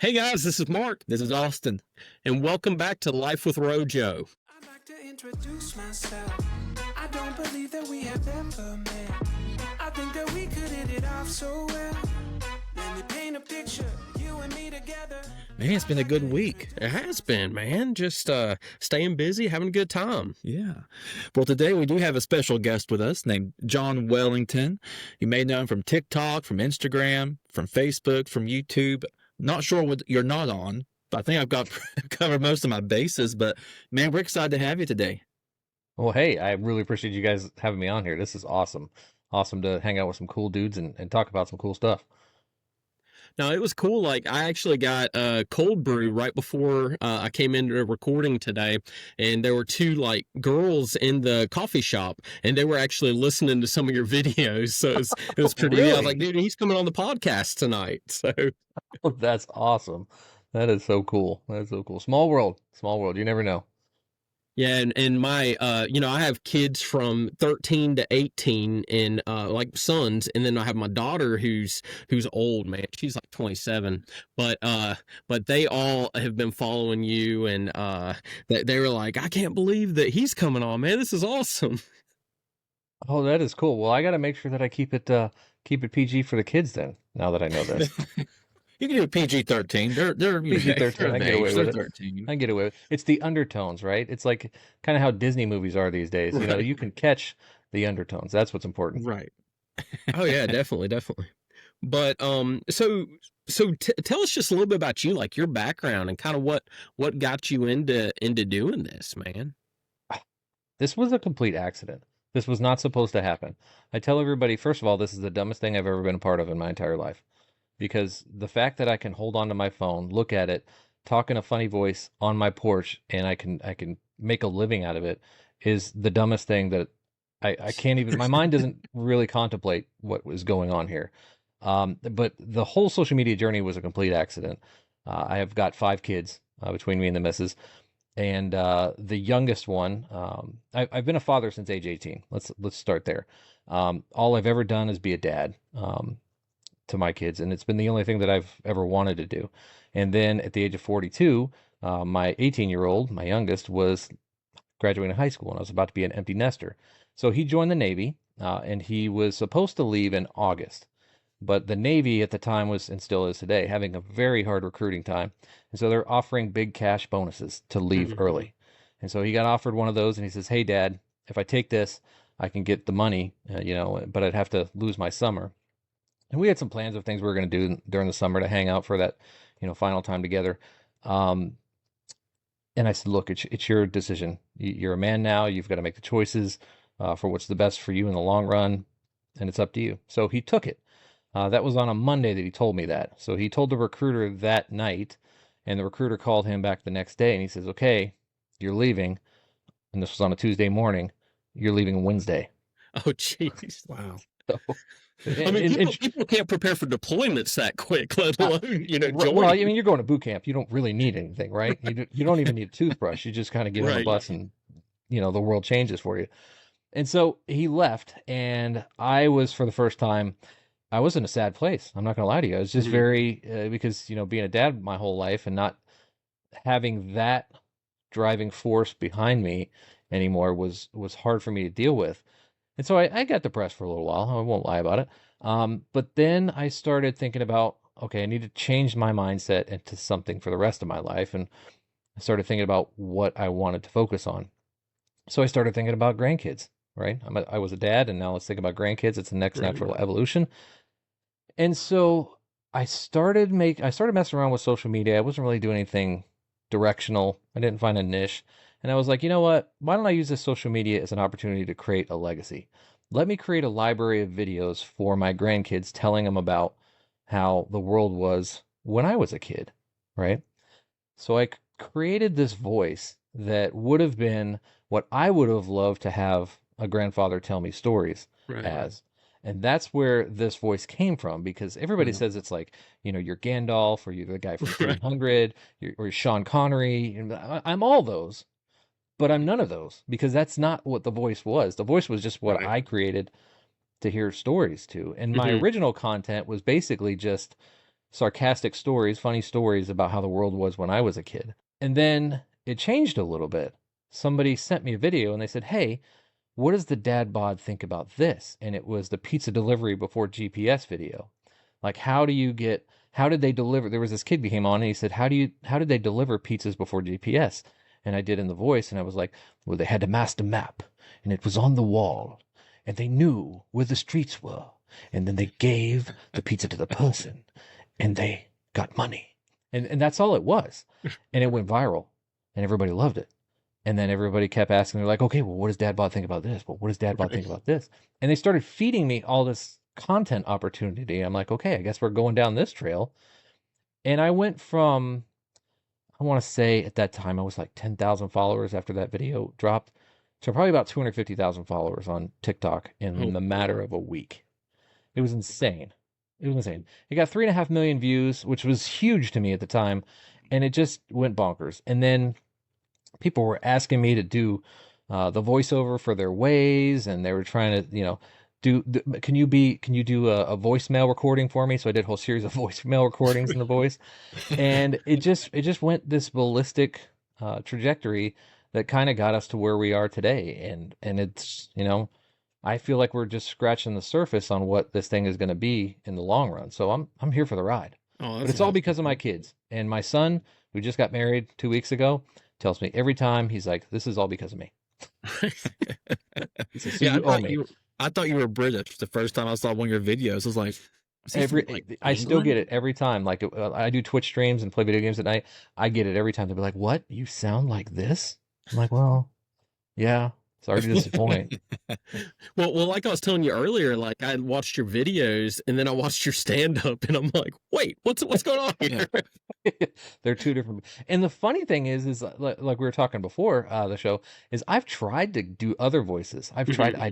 Hey guys, this is Mark. This is Austin. And welcome back to Life with Rojo. I'd like to introduce myself. I don't believe that we have ever met. I think that we could hit it off so well. Let me paint a picture, you and me together. Man, it's been a good week. It has been, man. Just staying busy, having a good time. Yeah. Well, today we do have a special guest with us named John Wellington. You may know him from TikTok, from Instagram, from Facebook, from YouTube. Not sure what you're not on, but I think I've got covered most of my bases. But man, we're excited to have you today. Well, hey, I really appreciate you guys having me on here. This is awesome. Awesome to hang out with some cool dudes and talk about some cool stuff. Now, it was cool. Like, I actually got a cold brew right before I came into the recording today, and there were two, like, girls in the coffee shop, and they were actually listening to some of your videos, so it was pretty Really? I was like, dude, he's coming on the podcast tonight, so... That's awesome. That is so cool. That is so cool. Small world. Small world. You never know. Yeah, and my, I have kids from 13 to 18 and, like sons, and then I have my daughter who's old, man. She's like 27, but they all have been following you, and, they were like, I can't believe that he's coming on, man. This is awesome. Oh, that is cool. Well, I got to make sure that I keep it PG for the kids then, now that I know this. You can do a PG-13. They're PG-13. I get away with it. 13. I get away with it. It's the undertones, right? It's like kind of how Disney movies are these days. You know, Right. you can catch the undertones. That's what's important. Right. Oh yeah, definitely, definitely. But so tell us just a little bit about you, like your background and kind of what got you into doing this, man. This was a complete accident. This was not supposed to happen. I tell everybody, first of all, this is the dumbest thing I've ever been a part of in my entire life. Because the fact that I can hold onto my phone, look at it, talk in a funny voice on my porch, and I can make a living out of it is the dumbest thing that I can't even, my mind doesn't really contemplate what was going on here. But the whole social media journey was a complete accident. I have got 5 kids between me and the missus. And the youngest one, I've been a father since age 18. Let's start there. All I've ever done is be a dad to my kids, and it's been the only thing that I've ever wanted to do. And then at the age of 42, my 18-year-old, my youngest, was graduating high school, and I was about to be an empty nester. So he joined the Navy, and he was supposed to leave in August. But the Navy at the time was, and still is today, having a very hard recruiting time. And so they're offering big cash bonuses to leave early. And so he got offered one of those, and he says, hey, Dad, if I take this, I can get the money, but I'd have to lose my summer. And we had some plans of things we were going to do during the summer to hang out for that, final time together. And I said, look, it's your decision. You're a man now. You've got to make the choices for what's the best for you in the long run. And it's up to you. So he took it. That was on a Monday that he told me that. So he told the recruiter that night, and the recruiter called him back the next day, and he says, okay, you're leaving. And this was on a Tuesday morning. You're leaving Wednesday. Oh, jeez. Wow. So, I mean, people can't prepare for deployments that quick, let alone, join. well, I mean, you're going to boot camp. You don't really need anything, right? You don't even need a toothbrush. You just kind of get on the Right. bus and, the world changes for you. And so he left, and I was, for the first time, I was in a sad place. I'm not going to lie to you. I was just very, because, being a dad my whole life and not having that driving force behind me anymore was hard for me to deal with. And so I got depressed for a little while. I won't lie about it. But then I started thinking about, okay, I need to change my mindset into something for the rest of my life. And I started thinking about what I wanted to focus on. So I started thinking about grandkids, right? I was a dad, and now let's think about grandkids. It's the next Right. natural evolution. And so I started messing around with social media. I wasn't really doing anything directional. I didn't find a niche. And I was like, you know what? Why don't I use this social media as an opportunity to create a legacy? Let me create a library of videos for my grandkids, telling them about how the world was when I was a kid, right? So I created this voice that would have been what I would have loved to have a grandfather tell me stories Right. as. And that's where this voice came from, because everybody Mhm. says it's like, you're Gandalf, or you're the guy from Right. 300, or you're Sean Connery. And I'm all those, but I'm none of those, because that's not what the voice was. The voice was just what Right. I created to hear stories to. And my Mhm. original content was basically just sarcastic stories, funny stories about how the world was when I was a kid. And then it changed a little bit. Somebody sent me a video and they said, "Hey, what does the dad bod think about this?" And it was the pizza delivery before GPS video. Like, how did they deliver? There was this kid who came on and he said, how did they deliver pizzas before GPS? And I did in the voice and I was like, well, they had a master map and it was on the wall and they knew where the streets were. And then they gave the pizza to the person and they got money. And that's all it was. And it went viral and everybody loved it. And then everybody kept asking, they're like, okay, well, what does Dad Bod think about this? Well, what does Dad Bod think about this? And they started feeding me all this content opportunity. I'm like, okay, I guess we're going down this trail. And I went from, I want to say at that time, I was like 10,000 followers after that video dropped to probably about 250,000 followers on TikTok in the matter of a week. It was insane. It was insane. It got 3.5 million views, which was huge to me at the time. And it just went bonkers. And then people were asking me to do the voiceover for their ways, and they were trying to, can you do a voicemail recording for me? So I did a whole series of voicemail recordings in the voice, and it just went this ballistic trajectory that kind of got us to where we are today. And it's, I feel like we're just scratching the surface on what this thing is going to be in the long run. So I'm here for the ride. Oh, but it's all because of my kids and my son, who just got married 2 weeks ago. Tells me every time, he's like, this is all because of me. He says, so I thought you were British the first time I saw one of your videos. I was like, I still get it every time. Like I do Twitch streams and play video games at night. I get it every time. They'll be like, what? You sound like this? I'm like, well, yeah. Sorry to disappoint. Well, like I was telling you earlier, like I watched your videos and then I watched your stand up and I'm like, wait, what's going on here? They're two different. And the funny thing is like we were talking before the show, is I've tried to do other voices. I've tried, I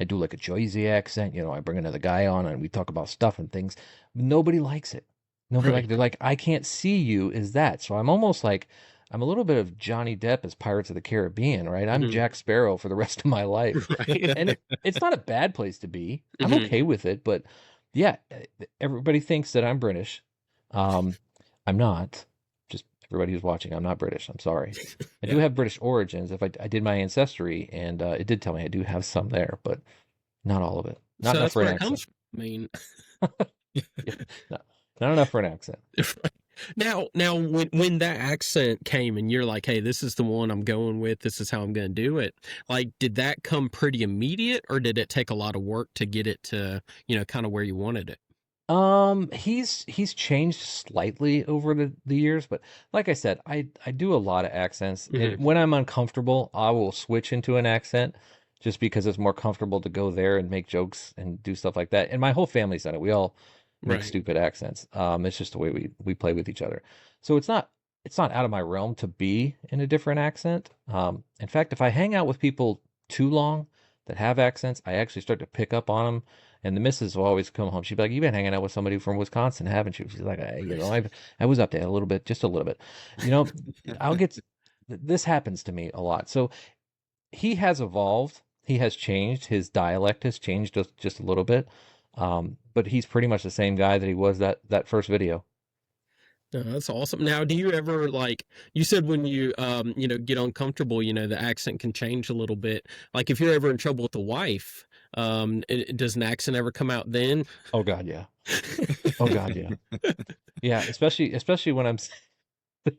do like a Jersey accent, I bring another guy on and we talk about stuff and things. Nobody likes it. Nobody like it. They're like, I can't see you as that. So I'm almost like, I'm a little bit of Johnny Depp as Pirates of the Caribbean, right? I'm Jack Sparrow for the rest of my life. Right. And it's not a bad place to be. I'm okay with it. But yeah, everybody thinks that I'm British. I'm not. Just everybody who's watching, I'm not British. I'm sorry. I do have British origins. If I did my ancestry, and it did tell me I do have some there, but not all of it. Not enough for an accent. Not enough for an accent. Now, when that accent came and you're like, hey, this is the one I'm going with, this is how I'm going to do it. Like, did that come pretty immediate or did it take a lot of work to get it to, kind of where you wanted it? He's changed slightly over the years, but like I said, I do a lot of accents. When I'm uncomfortable, I will switch into an accent just because it's more comfortable to go there and make jokes and do stuff like that. And my whole family's done it. We all make stupid accents. It's just the way we play with each other. So it's not out of my realm to be in a different accent. In fact, if I hang out with people too long that have accents, I actually start to pick up on them. And the missus will always come home. She'd be like, "You've been hanging out with somebody from Wisconsin, haven't you?" She's like, I was up there a little bit, just a little bit. This happens to me a lot. So he has evolved. He has changed. His dialect has changed just a little bit. But he's pretty much the same guy that he was that first video. Oh, that's awesome. Now, do you ever, like you said, when you get uncomfortable, the accent can change a little bit. Like if you're ever in trouble with the wife, does an accent ever come out then? Oh God, yeah. Oh God, yeah. Yeah, especially when I'm. Have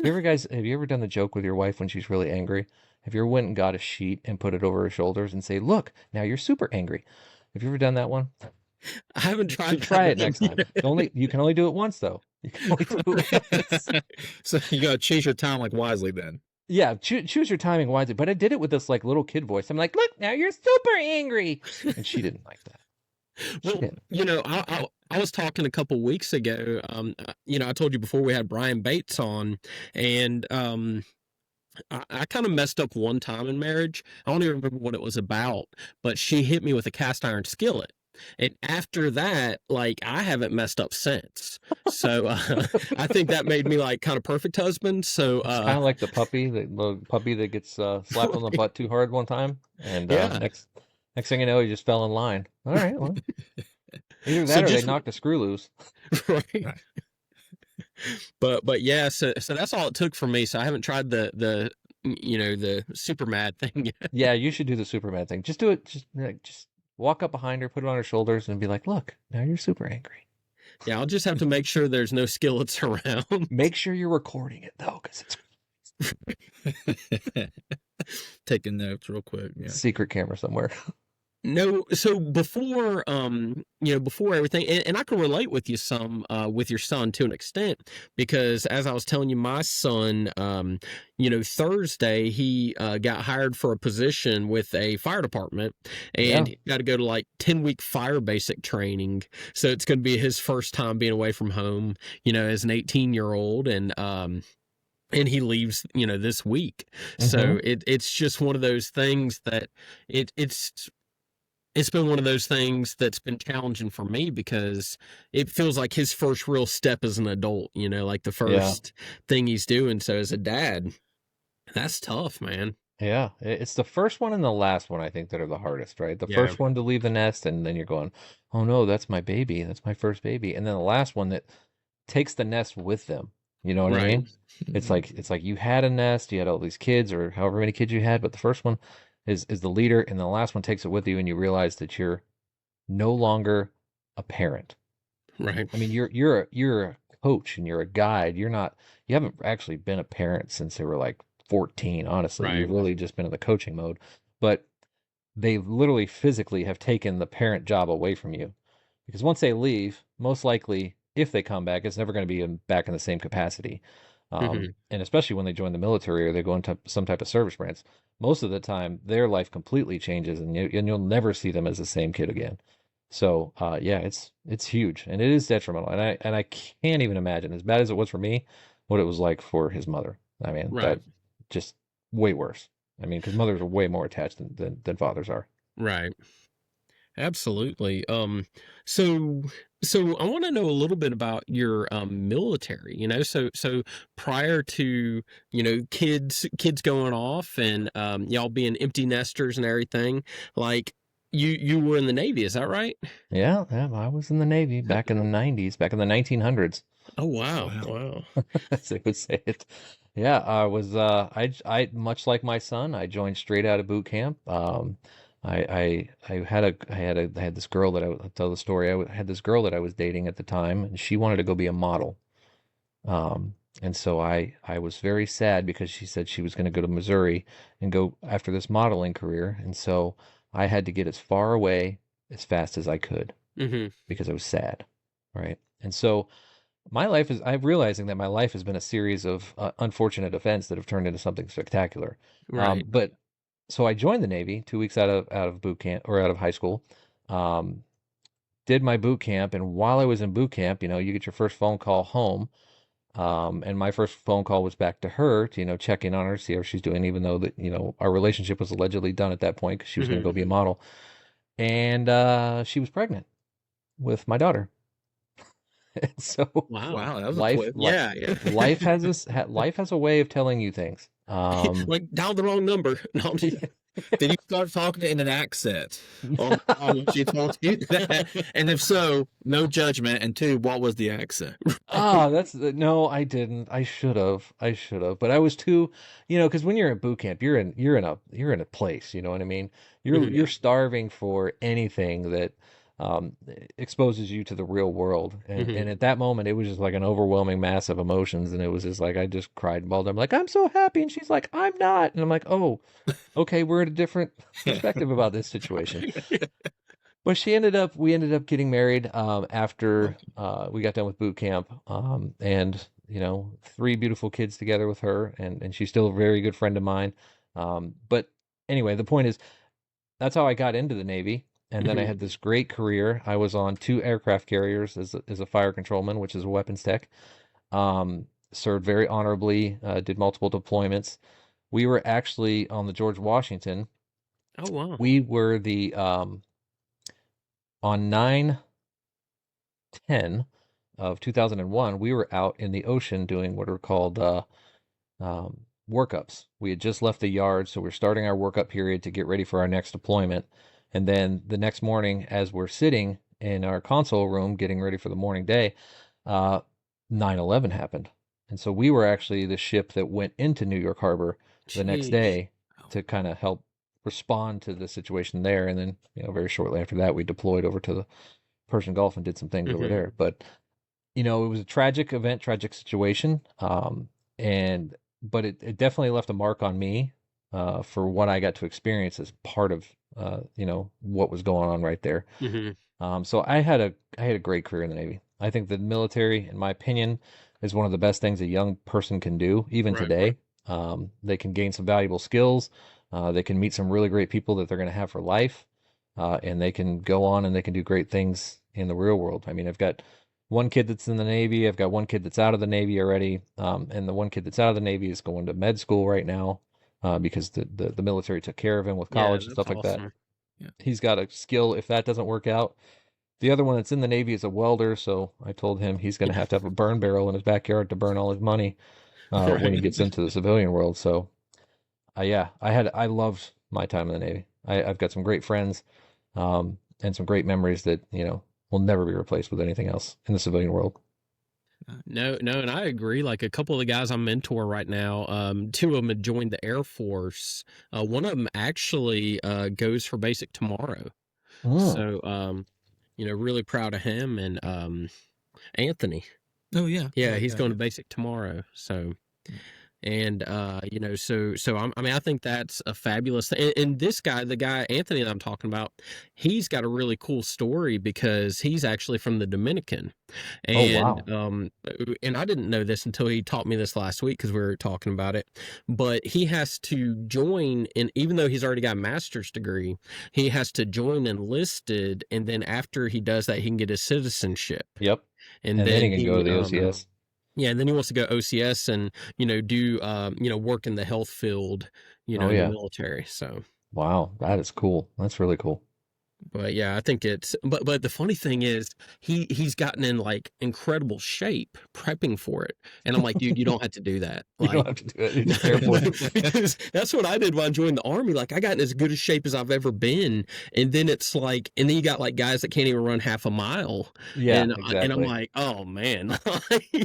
you ever done the joke with your wife when she's really angry? Have you ever went and got a sheet and put it over her shoulders and say, "Look, now you're super angry"? Have you ever done that one? I haven't tried. Try it next time. You can only do it once, though. You can only do it once. So you gotta choose your time wisely then. Yeah, choose your timing wisely. But I did it with this like little kid voice. I'm like, "Look, now you're super angry," and she didn't like that. Well, I was talking a couple weeks ago. I told you before we had Brian Bates on, and I kind of messed up one time in marriage. I don't even remember what it was about, but she hit me with a cast iron skillet. And after that, like, I haven't messed up since. So I think that made me like kind of perfect husband. So kind of like the puppy that gets slapped on the butt too hard one time, and next thing you know, he just fell in line. All right, well. Either So that or they just knocked a screw loose. right. Right. But yeah, so that's all it took for me. So I haven't tried the super mad thing yet. Yeah, you should do the Superman thing. Just do it. Just walk up behind her, put it on her shoulders, and be like, "Look, now you're super angry." Yeah, I'll just have to make sure there's no skillets around. Make sure you're recording it though, because it's Taking notes real quick. Yeah. secret camera somewhere. No, so before everything, and I can relate with you some, with your son to an extent, because as I was telling you, my son, Thursday he got hired for a position with a fire department, and Yeah. he got to go to like 10-week fire basic training. So it's going to be his first time being away from home, as an 18-year-old, and he leaves, this week. So it's just one of those things that it's been one of those things that's been challenging for me because it feels like his first real step as an adult, like the Yeah. first thing he's doing. So as a dad, that's tough, man. Yeah, it's the first one and the last one I think that are the hardest, right? The Yeah. first one to leave the nest, and then you're going, "Oh no, that's my baby. That's my first baby." And then the last one that takes the nest with them. You know what I Right. mean? It's like you had a nest, you had all these kids or however many kids you had, but the first one is the leader, and the last one takes it with you, and you realize that you're no longer a parent. Right. I mean, you're a coach and you're a guide. You haven't actually been a parent since they were like 14, honestly. Right. You've really just been in the coaching mode. But they literally physically have taken the parent job away from you. Because once they leave, most likely, if they come back, it's never going to be back in the same capacity. Mhm. And especially when they join the military or they go into some type of service branch, most of the time their life completely changes, and you'll never see them as the same kid again. So yeah, it's huge and it is detrimental, and I can't even imagine, as bad as it was for me, what it was like for his mother. I mean, Right. that just way worse. I mean, because mothers are way more attached than fathers are. Right. Absolutely. So I want to know a little bit about your military, so prior to, kids going off and y'all being empty nesters and everything, like you were in the Navy, is that right? Yeah, yeah, I was in the Navy back in the 90s, back in the 1900s, Oh wow. Wow. Wow. as they would say it. Yeah, I was I much like my son, I joined straight out of boot camp. I had this girl that I'll tell the story. Had this girl that I was dating at the time, and she wanted to go be a model. And so I was very sad because she said she was going to go to Missouri and go after this modeling career. And so I had to get as far away as fast as I could Hmm. because I was sad, right? And so I'm realizing that my life has been a series of unfortunate events that have turned into something spectacular. Right. But so I joined the Navy 2 weeks out of boot camp or out of high school. Um, did my boot camp, and while I was in boot camp, you get your first phone call home. And my first phone call was back to her to, check in on her, see how she's doing, even though that, our relationship was allegedly done at that point because she was going to Hmm. go be a model. And she was pregnant with my daughter. And so Wow. Wow, that was a life, twist. Yeah. Yeah. life has a way of telling you things. Like dial the wrong number. No, I'm just- Did you start talking in an accent? Oh, She told you that. And if so, no judgment. And two, what was the accent? No, I didn't. I should have. But I was too, because when you're in boot camp, you're in a place, you know what I mean? Mhm. You're starving for anything that exposes you to the real world. And Mhm. at that moment, it was just like an overwhelming mass of emotions, and it was just like I just cried and bawled. I'm like, I'm so happy, and she's like, I'm not, and I'm like, oh, okay, we're at a different perspective about this situation. But we ended up getting married after we got done with boot camp, and 3 beautiful kids together with her, and she's still a very good friend of mine. But anyway, the point is that's how I got into the Navy, and then I Mhm. had this great career. I was on 2 aircraft carriers as a fire controlman, which is a weapons tech. Served very honorably, did multiple deployments. We were actually on the George Washington. Oh wow. We were the on 9/10 of 2001, we were out in the ocean doing what are called workups. We had just left the yard, so we're starting our workup period to get ready for our next deployment. And then the next morning, as we're sitting in our console room getting ready for the morning day, 9/11 happened. And so we were actually the ship that went into New York Harbor the next Jeez. day to kind of help respond to the situation there. And then, very shortly after that, we deployed over to the Persian Gulf and did some things over there. But, it was a tragic event, tragic situation. But it definitely left a mark on me for what I got to experience as part of, what was going on right there. So I had a great career in the Navy. I think the military, in my opinion, is one of the best things a young person can do, even today. They can gain some valuable skills. They can meet some really great people that they're going to have for life. And they can go on and they can do great things in the real world. I mean, I've got one kid that's in the Navy. I've got one kid that's out of the Navy already. And the one kid that's out of the Navy is going to med school right now because the military took care of him with college and stuff like that. Yeah. He's got a skill if that doesn't work out. The other one that's in the Navy is a welder, so I told him he's going to have a burn barrel in his backyard to burn all his money when he gets into the civilian world. So, I loved my time in the Navy. I've got some great friends and some great memories that will never be replaced with anything else in the civilian world. No, and I agree. Like a couple of the guys I mentor right now, two of them had joined the Air Force. One of them actually goes for basic tomorrow. So, really proud of him and Anthony. Oh yeah. Yeah, he's going to basic tomorrow. So, and I think that's a fabulous thing. And this guy, the guy Anthony that I'm talking about, he's got a really cool story because he's actually from the Dominican. And and I didn't know this until he taught me this last week because we were talking about it. But he has to join, and even though he's already got a master's degree, he has to join enlisted, and then after he does that, he can get his citizenship. Yep. And then he can go to the OCS. Yeah, and then he wants to go OCS and do work in the health field, in the military. So wow, that is cool. That's really cool. But yeah, I think it's but the funny thing is he's gotten in like incredible shape prepping for it. And I'm like, dude, you don't have to do that. You don't have to do it. It's terrible. Because that's what I did when I joined the Army. Like I got in as good a shape as I've ever been. And then it's like, and then you got like guys that can't even run half a mile. Yeah, and, exactly. And I'm like, oh man.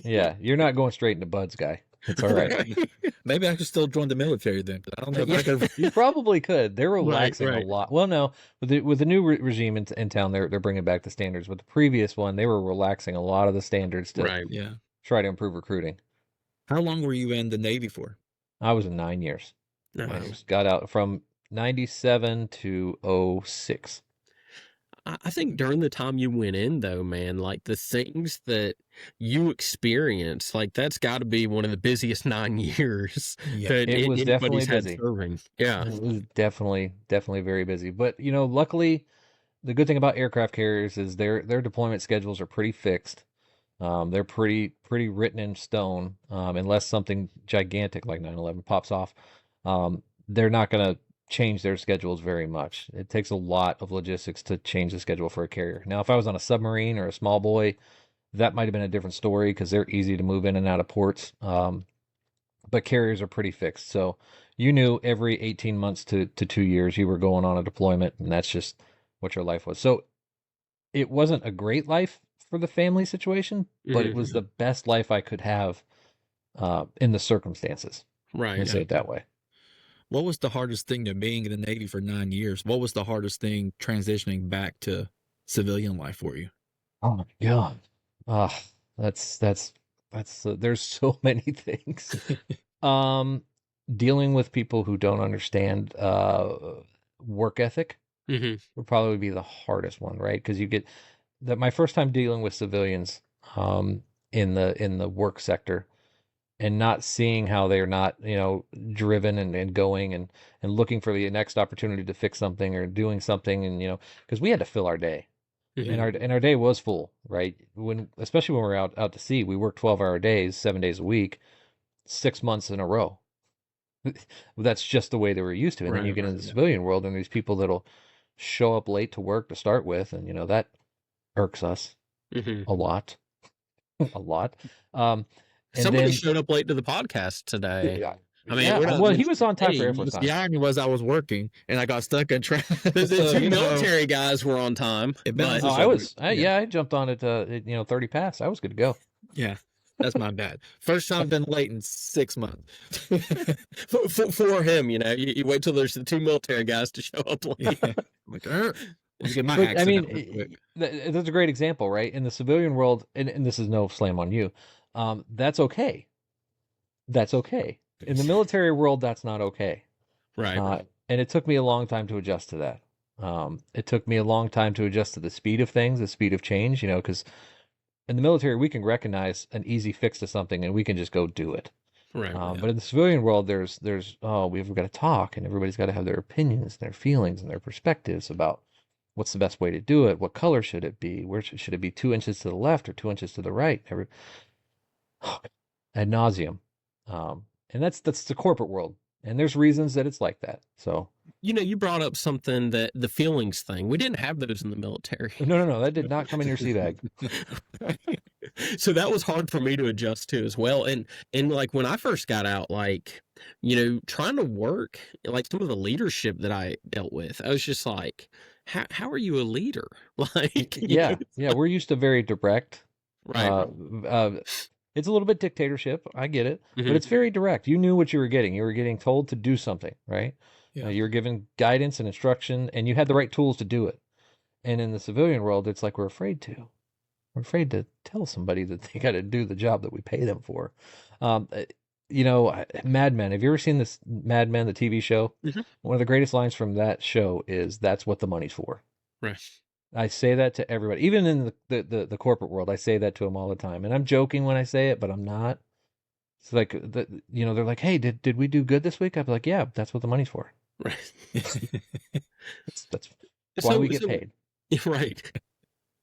Yeah, you're not going straight into buds, guy. It's all right. Maybe I could still join the military then. I don't know if I could. You probably could. They're relaxing a lot. Well, no, with the new regime in town, they're bringing back the standards. With the previous one, they were relaxing a lot of the standards to try to improve recruiting. How long were you in the Navy for? I was in 9 years. Nice. I got out from 97 to 06. I think during the time you went in, though, man, like the things that you experienced, like that's got to be one of the busiest 9 years that it was definitely anybody's had busy. serving. Yeah, it was definitely very busy. But luckily, the good thing about aircraft carriers is their deployment schedules are pretty fixed. They're pretty written in stone. Unless something gigantic like 9/11 pops off, they're not going to change their schedules very much. It takes a lot of logistics to change the schedule for a carrier. Now, if I was on a submarine or a small boy, that might have been a different story because they're easy to move in and out of ports. But carriers are pretty fixed. So you knew every 18 months to 2 years you were going on a deployment, and that's just what your life was. So it wasn't a great life for the family situation, but it was the best life I could have in the circumstances. Right. Let's say it that way. What was the hardest thing to being in the Navy for 9 years? What was the hardest thing transitioning back to civilian life for you? Oh my God. That's there's so many things. Dealing with people who don't understand work ethic would probably be the hardest one, right? Because you get that my first time dealing with civilians in the work sector and not seeing how they're not, driven and going and looking for the next opportunity to fix something or doing something. And, because we had to fill our day and our day was full, right? Especially when we're out to sea, we work 12-hour days, 7 days a week, 6 months in a row. That's just the way they were used to. And then you get into the civilian world and these people that'll show up late to work to start with. And, that irks us a lot, a lot. Somebody showed up late to the podcast today. I mean, Yeah, we're not well, he was on time for hey, Air Force time. The irony was I was working and I got stuck in traffic. the So, two you know, military guys were on time, it but balances out. I jumped on it, 30 past. I was good to go. Yeah, that's my bad. First time I've been late in 6 months. for him, you wait till there's the two military guys to show up late. Yeah. I'm like, let's get my But I accident real mean, quick. that's a great example, right? In the civilian world, and this is no slam on you, that's okay. That's okay. In the military world, that's not okay. Right. And it took me a long time to adjust to that. It took me a long time to adjust to the speed of things, the speed of change, because in the military, we can recognize an easy fix to something and we can just go do it. Right. But in the civilian world, we've got to talk and everybody's got to have their opinions, their feelings, and their perspectives about what's the best way to do it. What color should it be? Where should it be 2 inches to the left or 2 inches to the right? Ad nauseum. And that's the corporate world. And there's reasons that it's like that. So, you brought up something, that the feelings thing. We didn't have those in the military. no, that did not come in your sea bag. So that was hard for me to adjust to as well. And like when I first got out, like, trying to work, like some of the leadership that I dealt with, I was just like, how are you a leader? Like, Yeah, we're used to very direct. right. It's a little bit dictatorship. I get it, Mhm. but it's very direct. You knew what you were getting. You were getting told to do something, right? Yeah. You were given guidance and instruction, and you had the right tools to do it. And in the civilian world, it's like we're afraid to. We're afraid to tell somebody that they got to do the job that we pay them for. Mad Men. Have you ever seen this Mad Men, the TV show? Mhm. One of the greatest lines from that show is, "That's what the money's for." Right. I say that to everybody, even in the corporate world. I say that to them all the time, and I'm joking when I say it, but I'm not. It's like they're like, "Hey, did we do good this week?" I'd be like, "Yeah, that's what the money's for. Right. That's why So- we get so- paid." Right.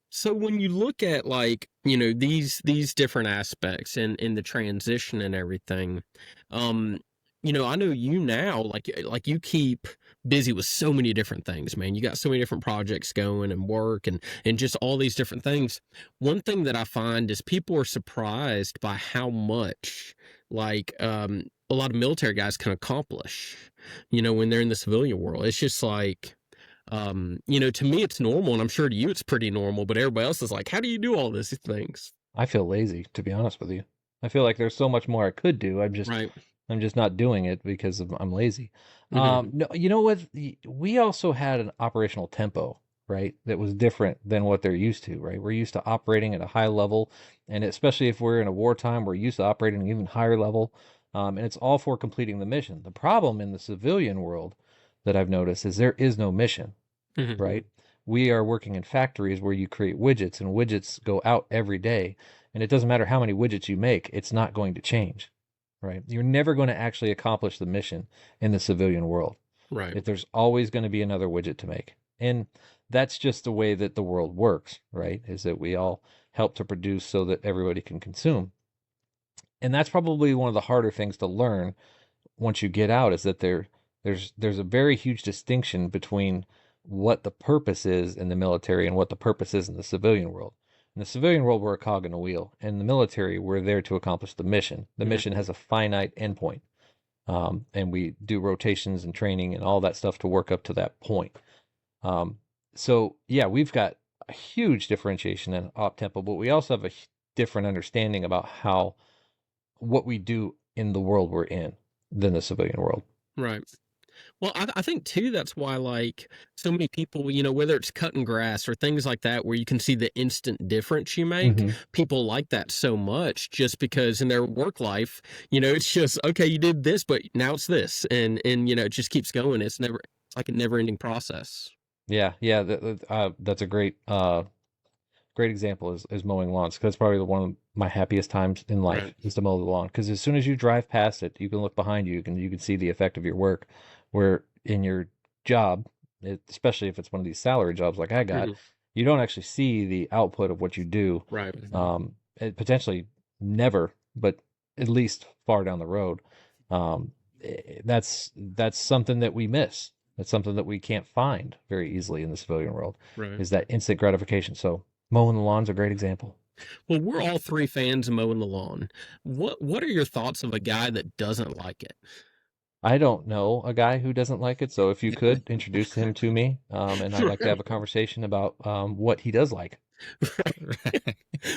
So when you look at, like, these different aspects and in the transition and everything, I know you now, like you keep busy with so many different things, man. You got so many different projects going and work and just all these different things. One thing that I find is people are surprised by how much, like, a lot of military guys can accomplish, when they're in the civilian world. It's just like, to me it's normal, and I'm sure to you it's pretty normal, but everybody else is like, how do you do all these things? I feel lazy, to be honest with you. I feel like there's so much more I could do. Right. I'm just not doing it because I'm lazy. Mhm. No, you know what? We also had an operational tempo, right? That was different than what they're used to, right? We're used to operating at a high level, and especially if we're in a wartime, we're used to operating at an even higher level. And it's all for completing the mission. The problem in the civilian world that I've noticed is there is no mission, Mhm. right? We are working in factories where you create widgets, and widgets go out every day. And it doesn't matter how many widgets you make, it's not going to change, right? You're never going to actually accomplish the mission in the civilian world. Right. If there's always going to be another widget to make. And that's just the way that the world works, right? Is that we all help to produce so that everybody can consume. And that's probably one of the harder things to learn once you get out, is that there's a very huge distinction between what the purpose is in the military and what the purpose is in the civilian world. In the civilian world, we're a cog in a wheel. In the military, we're there to accomplish the mission. The Mhm. mission has a finite endpoint. And we do rotations and training and all that stuff to work up to that point. So yeah, we've got a huge differentiation in op tempo, but we also have a different understanding about what we do in the world we're in than the civilian world. Right. Well, I think too, that's why, like, so many people, whether it's cutting grass or things like that, where you can see the instant difference you make, Mhm. people like that so much, just because in their work life, it's just, okay, you did this, but now it's this. And it just keeps going. It's like a never ending process. Yeah. That's a great example is mowing lawns, because that's probably one of my happiest times in life, Right. is to mow the lawn. Because as soon as you drive past it, you can look behind you, you can see the effect of your work. Where in your job, especially if it's one of these salary jobs like I got, Mhm. you don't actually see the output of what you do. Right. Potentially never, but at least far down the road. That's something that we miss. That's something that we can't find very easily in the civilian world, Right. is that instant gratification. So mowing the lawn's a great example. Well, we're all three fans of mowing the lawn. What are your thoughts of a guy that doesn't like it? I don't know a guy who doesn't like it, so if you could introduce him to me, and I'd like to have a conversation about what he does like. Right.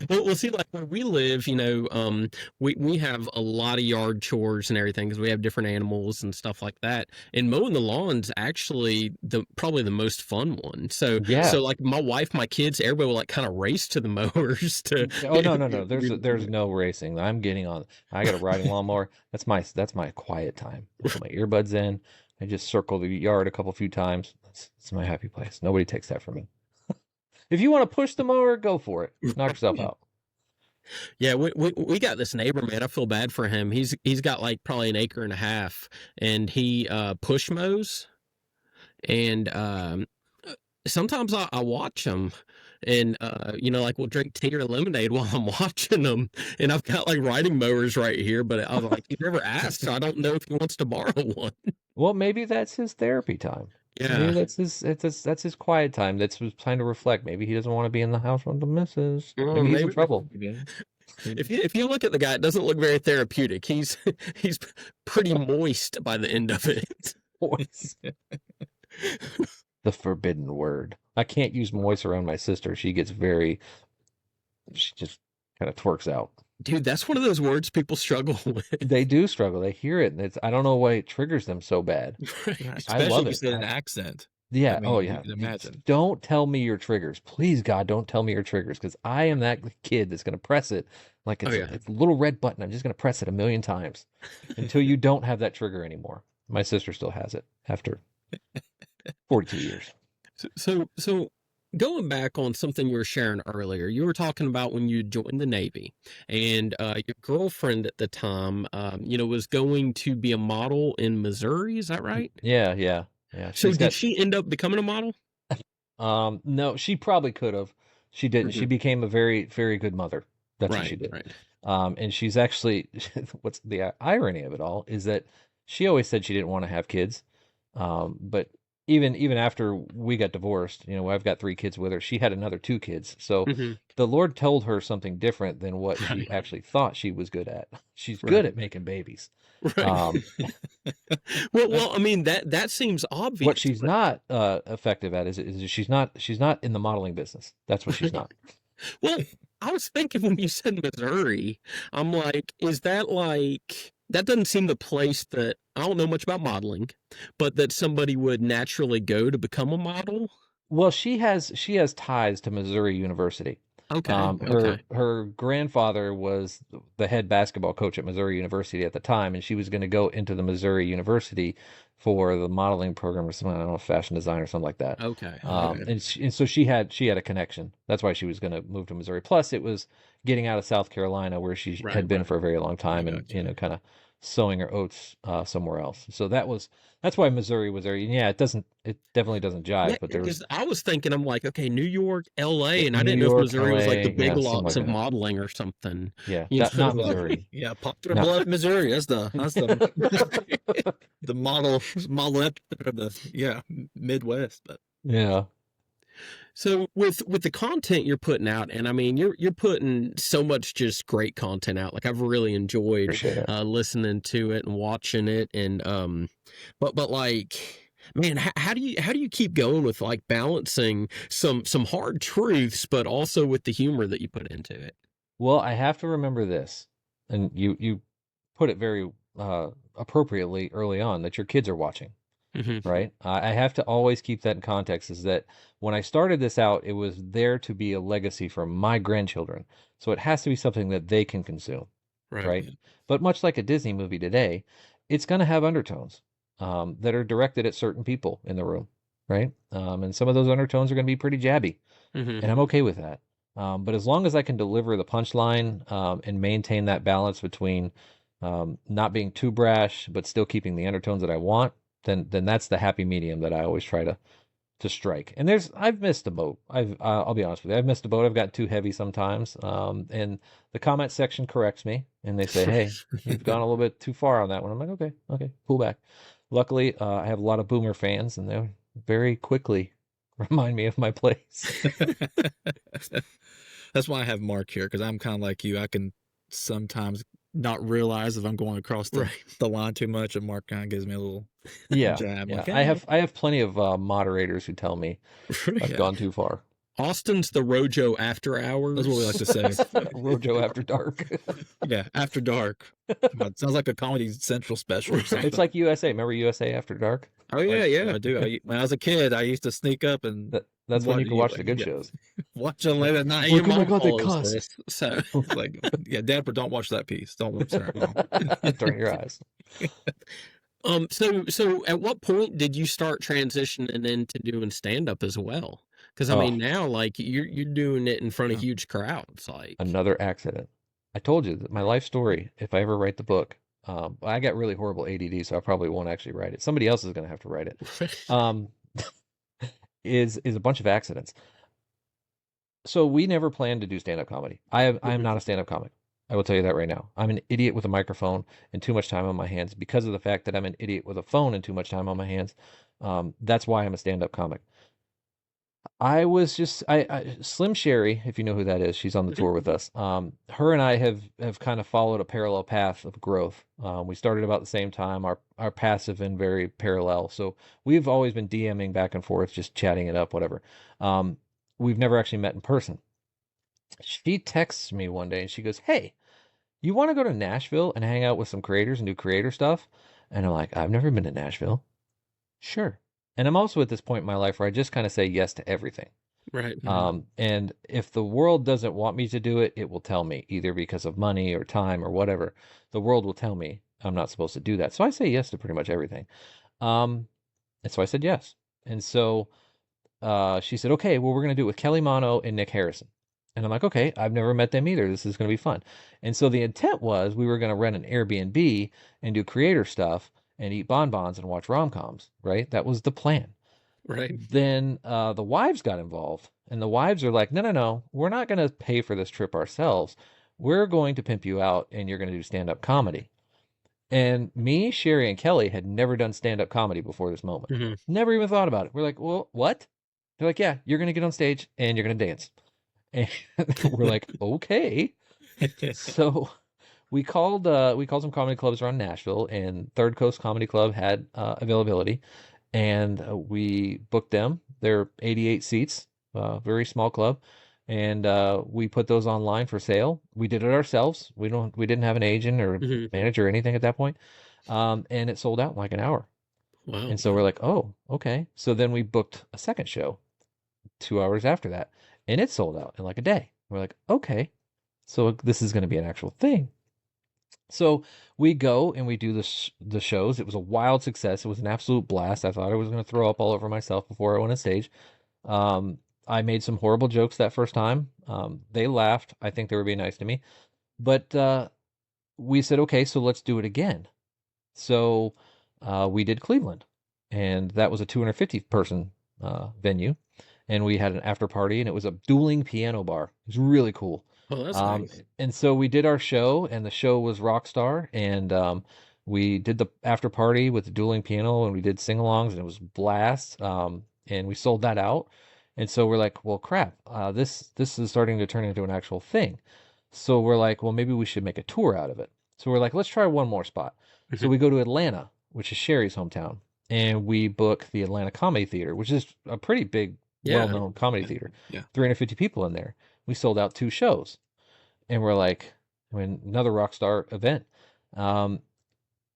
Well, see, like where we live, we have a lot of yard chores and everything because we have different animals and stuff like that. And mowing the lawn's actually probably the most fun one. So Yeah. like my wife, my kids, everybody will like kind of race to the mowers to. Oh no, no, no. There's no racing. I'm getting on. I got a riding lawnmower. That's my quiet time. I put my earbuds in. I just circle the yard a few times. It's my happy place. Nobody takes that from me. If you want to push the mower, go for it. Knock yourself out. Yeah, we got this neighbor, man. I feel bad for him. He's got like probably an acre and a half, and he push mows, and sometimes I watch him, and like we'll drink tea or lemonade while I'm watching them, and I've got like riding mowers right here, but I was like, he's never asked, so I don't know if he wants to borrow one. Well, maybe that's his therapy time. Maybe Yeah. that's his quiet time. That's his time to reflect. Maybe he doesn't want to be in the house with the missus. Well, Maybe he's in maybe trouble. Yeah. if you look at the guy, it doesn't look very therapeutic. He's pretty moist by the end of it. Moist. The forbidden word. I can't use moist around my sister. She just kind of twerks out. Dude, that's one of those words people struggle with. They do struggle. They hear it, and I don't know why it triggers them so bad. Right. Especially love if you it. said an accent. Yeah. I mean, Oh, you yeah. can imagine. Don't tell me your triggers. Please, God, don't tell me your triggers because I am that kid that's going to press it like Oh, yeah. it's a little red button. I'm just going to press it a million times until you don't have that trigger anymore. My sister still has it after 42 years. So going back on something you were sharing earlier, you were talking about when you joined the Navy, and your girlfriend at the time, was going to be a model in Missouri. Is that right? Yeah, yeah, yeah. So She's did got, she end up becoming a model? no, she probably could have. She didn't. She became a very, very good mother. That's what she Right, did. right. And she's actually, what's the irony of it all is that she always said she didn't want to have kids. But even after we got divorced, I've got 3 kids with her. She had another 2 kids. So Mhm. the Lord told her something different than what she Right. actually thought she was good at. She's Right. good at making babies. Right. Um, Well, I mean that seems obvious. what she's not effective at is she's not in the modeling business. That's what she's not. Well, I was thinking when you said Missouri, I'm like, is that like that doesn't seem the place that I don't know much about modeling, but that somebody would naturally go to become a model? Well, she has ties to Missouri University. Okay. Her Okay. her grandfather was the head basketball coach at Missouri University at the time, and she was going to go into the Missouri University for the modeling program or something. I don't know, fashion design or something like that. Okay. And so she had a connection. That's why she was going to move to Missouri. Plus, it was getting out of South Carolina where she Right, had been right. for a very long time, and gotcha. kind of sowing her oats somewhere else. So that's why Missouri was there. And yeah, it definitely doesn't jive. Yeah, But there was because I was thinking, I'm like, okay, New York, LA, and I New didn't know if York, Missouri was like the LA, big yeah, something lots like of that. modeling or something. Yeah, You not know? Missouri. Yeah, Popular No. Bluff, Missouri. That's the model epicenter of the Midwest. But Yeah. So with the content you're putting out, and I mean you're putting so much just great content out. Like I've really enjoyed Appreciate it. listening to it and watching it, and but like man, how do you keep going with like balancing some hard truths, but also with the humor that you put into it? Well, I have to remember this, and you put it very appropriately early on that your kids are watching, Mm-hmm. right? I have to always keep that in context. Is that when I started this out, it was there to be a legacy for my grandchildren, so it has to be something that they can consume, right? But much like a Disney movie today, it's going to have undertones that are directed at certain people in the room, right? And some of those undertones are going to be pretty jabby, Mm-hmm. and I'm okay with that. But as long as I can deliver the punchline and maintain that balance between not being too brash but still keeping the undertones that I want, then that's the happy medium that I always try to strike. And I've missed a boat. I'll be honest with you, I've missed a boat. I've got too heavy sometimes, and the comment section corrects me and they say, "Hey, you've gone a little bit too far on that one." I'm like, "Okay, pull back." Luckily, I have a lot of Boomer fans, and they very quickly remind me of my place. that's why I have Mark here, because I'm kind of like you. I can sometimes not realize if I'm going across Right. the line too much, and Mark kind of gives me a little Yeah, jab. yeah. Like, I have plenty of moderators who tell me I've yeah, gone too far. Austin's the Rojo after hours. that's what we like to say. Rojo after dark. Yeah, after dark. It sounds like a Comedy Central special or something. It's like USA. Remember USA After Dark? Oh yeah, yeah. I do. When I was a kid, I used to sneak up and That's when you can watch the good yeah, shows. watch it late at night. Your Like, oh my mom God, they follows cuss. this, so Like, yeah, Dad, but don't watch that piece. Don't watch that. Turn your eyes. so at what point did you start transitioning into doing stand up as well? Because I Oh. mean now like you're doing it in front of huge crowds, like Another accident. I told you that my life story, if I ever write the book, I got really horrible ADD, so I probably won't actually write it. Somebody else is going to have to write it. Is a bunch of accidents. So we never planned to do stand-up comedy. I am not a stand-up comic. I will tell you that right now. I'm an idiot with a microphone and too much time on my hands. Because of the fact that I'm an idiot with a phone and too much time on my hands, that's why I'm a stand-up comic. I was just Slim Sherry, if you know who that is, she's on the tour with us. Her and I have kind of followed a parallel path of growth. We started about the same time. Our paths have been very parallel, so we've always been DMing back and forth, just chatting it up, whatever. We've never actually met in person. She texts me one day and she goes, "Hey, you want to go to Nashville and hang out with some creators and do creator stuff?" And I'm like, "I've never been to Nashville." Sure. And I'm also at this point in my life where I just kind of say yes to everything. right. And if the world doesn't want me to do it, it will tell me, either because of money or time or whatever. The world will tell me I'm not supposed to do that. So I say yes to pretty much everything. And so I said yes. And so she said, "Okay, well, we're going to do it with Kelly Mono and Nick Harrison." And I'm like, "Okay, I've never met them either. This is going to be fun." And so the intent was we were going to rent an Airbnb and do creator stuff and eat bonbons and watch rom-coms, right? That was the plan. Right. Then the wives got involved, and the wives are like, no, we're not going to pay for this trip ourselves. We're going to pimp you out, and you're going to do stand-up comedy. And me, Sherry, and Kelly had never done stand-up comedy before this moment. Mhm. Never even thought about it. We're like, "Well, what?" They're like, "Yeah, you're going to get on stage, and you're going to dance." And we're like, "Okay." So we called some comedy clubs around Nashville, and Third Coast Comedy Club had availability, and we booked them. They're 88 seats, very small club, and we put those online for sale. We did it ourselves. We didn't have an agent or Mhm. manager or anything at that point, and it sold out in like an hour. Wow. And so we're like, "Oh, okay." So then we booked a second show 2 hours after that, and it sold out in like a day. We're like, "Okay, so this is going to be an actual thing." So we go and we do the shows. It was a wild success. It was an absolute blast. I thought I was going to throw up all over myself before I went on stage. I made some horrible jokes that first time. They laughed. I think they were being nice to me. But we said, "Okay, so let's do it again." So we did Cleveland, and that was a 250 person venue. And we had an after party, and it was a dueling piano bar. It was really cool. Oh, that's nice. And so we did our show, and the show was Rockstar, and we did the after party with the dueling piano, and we did sing-alongs, and it was a blast. And we sold that out, and so we're like, "Well, crap, this is starting to turn into an actual thing." So we're like, "Well, maybe we should make a tour out of it." So we're like, "Let's try one more spot." So we go to Atlanta, which is Sherry's hometown, and we book the Atlanta Comedy Theater, which is a pretty big, Yeah. well-known comedy theater. Yeah. 350 people in there. We sold out 2 shows, and we're like, I mean, another Rockstar event, and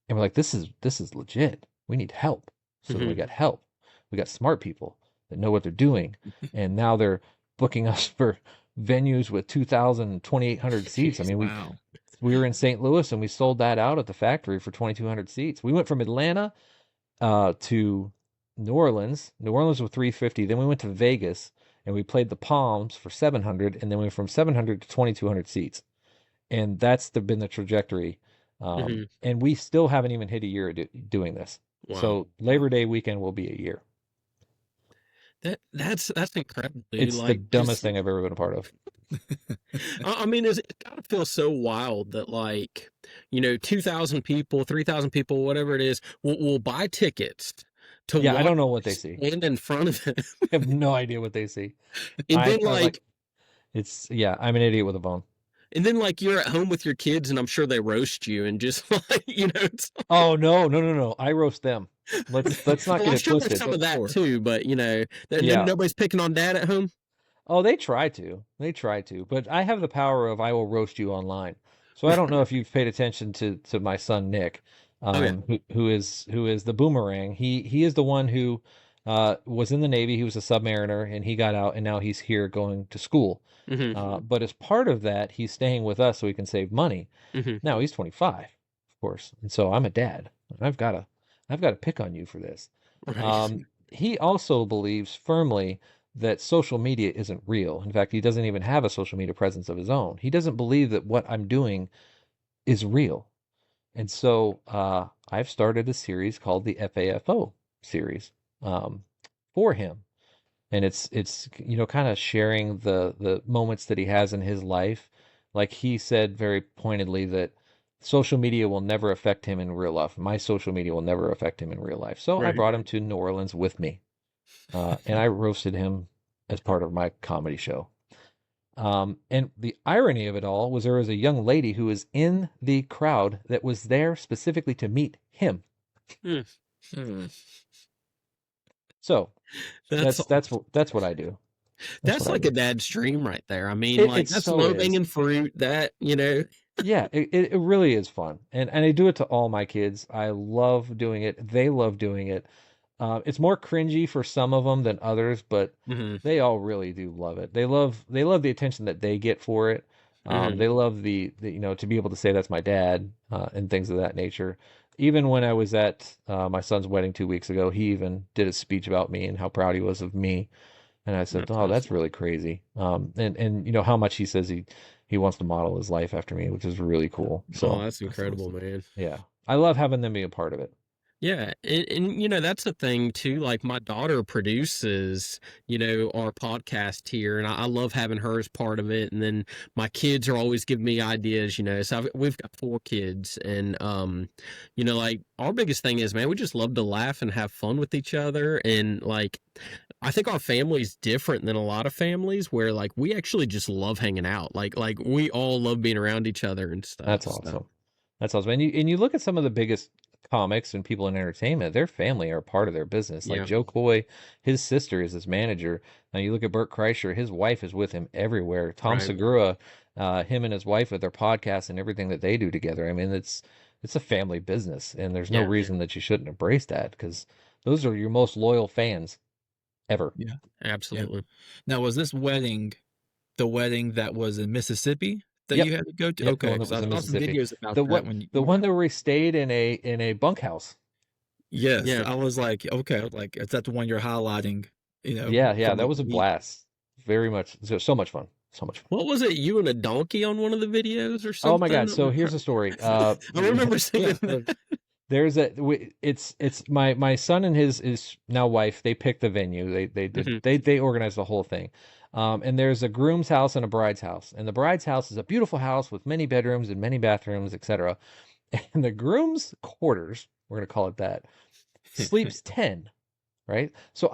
we're like, this is legit. We need help. So then we got help. We got smart people that know what they're doing, and now they're booking us for venues with 2,000, 2,800 seats. I mean, Wow. we were in St. Louis, and we sold that out at the factory for 2,200 seats. We went from Atlanta to New Orleans. New Orleans was 350. Then we went to Vegas, and we played the Palms for 700, and then we went from 700 to 2,200 seats. And that's been the trajectory. And we still haven't even hit a year doing this. Wow. So Labor Day weekend will be a year. That's incredible. Dude. It's the Like, dumbest thing I've ever been a part of. I mean, it's gotta feel so wild that, like, 2,000 people, 3,000 people, whatever it is, will buy tickets to Yeah, I watch don't know what they see. stand in front of them. I have no idea what they see. And I- then, I like, I'm an idiot with a phone. And then like you're at home with your kids, and I'm sure they roast you and just like it's. Oh no, no, no, no! I roast them. Let's not Well, get I'm it sure there's twisted. some of that Sure. too, but Yeah. nobody's picking on dad at home. Oh, they try to. They try to. But I have the power of I will roast you online. So I don't know if you've paid attention to my son Nick, Oh yeah. who is the boomerang. He is the one who was in the Navy. He was a submariner, and he got out, and now he's here going to school. Hmm. But as part of that, he's staying with us so he can save money. Hmm. Now he's 25, of course, and so I'm a dad. And I've got to pick on you for this. Right. He also believes firmly that social media isn't real. In fact, he doesn't even have a social media presence of his own. He doesn't believe that what I'm doing is real. And so I've started a series called the FAFO series for him. And it's kind of sharing the moments that he has in his life. Like he said very pointedly that social media will never affect him in real life. My social media will never affect him in real life. So I Right. brought him to New Orleans with me, and I roasted him as part of my comedy show. And the irony of it all was there was a young lady who was in the crowd that was there specifically to meet him. Hmm. Hmm. So That's that's what I do. that's what I like do. a dad's dream right there. I mean, It like that's so low is. hanging fruit. That Yeah, it really is fun. And I do it to all my kids. I love doing it. They love doing it. It's more cringy for some of them than others, but Hmm. they all really do love it. They love the attention that they get for it. Hmm. They love to be able to say that's my dad, and things of that nature. Even when I was at my son's wedding 2 weeks ago, he even did a speech about me and how proud he was of me. And I said, That's "Oh, that's awesome. really crazy." And how much he says he wants to model his life after me, which is really cool. Oh, So that's That's incredible, awesome. man. yeah, I love having them be a part of it. Yeah, and that's the thing too. Like my daughter produces, our podcast here, and I love having her as part of it. And then my kids are always giving me ideas, So we've got 4 kids, and like our biggest thing is, man, we just love to laugh and have fun with each other, and like I think our family's different than a lot of families where like we actually just love hanging out. Like we all love being around each other and stuff. That's So awesome. That's awesome. And you look at some of the biggest comics and people in entertainment, their family are a part of their business. Like yeah, Joe Coy, his sister is his manager. Now you look at Burt Kreischer, his wife is with him everywhere. Tom right. Segura, him and his wife with their podcast and everything that they do together. I mean, it's a family business, and there's no Yeah, reason that you shouldn't embrace that because those are your most loyal fans ever. Yeah. Yeah. absolutely. Now, was this wedding the wedding that was in Mississippi that Yep. you had to go to? Yep, the Okay, one that because was I in saw some Mississippi. videos about The that one when the one that we stayed in a bunkhouse. yes, Yeah. I was like, okay, like is that the one you're highlighting? Yeah, from that the was a week? blast. Very much so much fun. So much fun. What was it? You and a donkey on one of the videos or Oh my God. something? So here's the story. I remember seeing Yeah, that. There's it's my son and his now wife, they picked the venue. Mhm. They organized the whole thing. And there's a groom's house and a bride's house. And the bride's house is a beautiful house with many bedrooms and many bathrooms, etc. And the groom's quarters, we're going to call it that, sleeps 10, right? So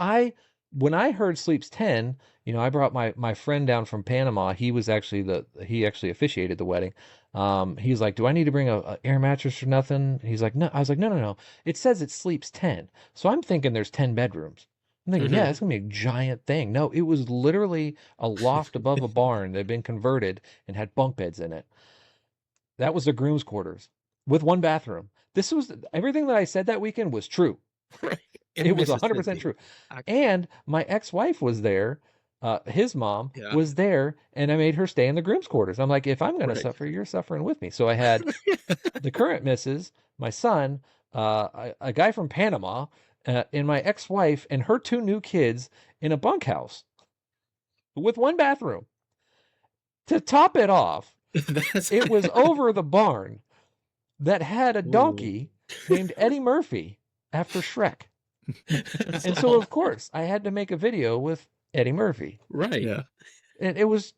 when I heard sleeps 10, I brought my friend down from Panama. He actually officiated the wedding. He's like, "Do I need to bring a air mattress or nothing?" He's like, "No." I was like, "No, no, no. It says it sleeps 10." So I'm thinking there's 10 bedrooms. I'm thinking, yeah, Mhm. it's gonna be a giant thing. No, it was literally a loft above a barn that had been converted and had bunk beds in it. That was the groom's quarters with one bathroom. This was everything that I said that weekend was true. Right. It In was 100% Mississippi. true. I- And my ex-wife was there. His mom Yeah. was there, and I made her stay in the groom's quarters. I'm like, if I'm going to Right. suffer, you're suffering with me. So I had the current missus, my son, a guy from Panama, and my ex-wife and her 2 new kids in a bunkhouse with one bathroom. To top it off, That's it was over the barn that had a donkey named Eddie Murphy after Shrek. And so, of course, I had to make a video with Eddie Murphy. Right. yeah. And it was